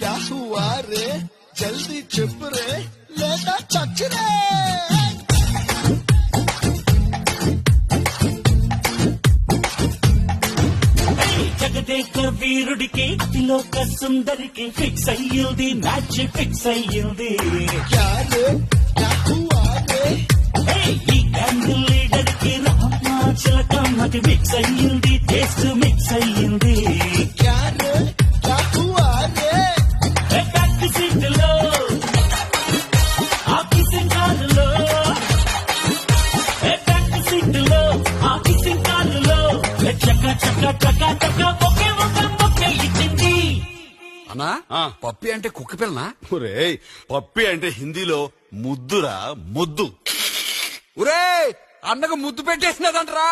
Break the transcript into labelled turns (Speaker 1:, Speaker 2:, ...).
Speaker 1: క్యా హువా రే జల్దీ చెప్పు రే లేదా చచ్చరే.
Speaker 2: జగదేక వీరుడికి అతిలోక సుందరికి ఫిక్స్ అయ్యింది మ్యాచ్ ఫిక్స్ అయ్యింది.
Speaker 1: క్యా రే క్యా హువా రే
Speaker 2: ఈ గ్యాంగ్ లీడర్ కి రామాచలకమ్మకి మిక్స్ అయ్యింది టేస్ట్ మిక్స్ అయ్యింది.
Speaker 1: క్యా రే క్యా హువా రే
Speaker 2: బ్యాక్ సీట్ లో ఆఫీసింగ్ కారులో బ్యాక్ సీట్ లో ఆఫీసింగ్ కారులో చక్క చక్క చక్క చక్క ఒకే ఒక మొక్క ఇచ్చింది.
Speaker 3: అన్నా పప్పి అంటే కుక్క పిల్లనా?
Speaker 4: ఒరేయ్ పప్పి అంటే హిందీలో ముద్దురా ముద్దు.
Speaker 3: ఒరే అన్నకు ముద్దు పెట్టేసినదంట్రా.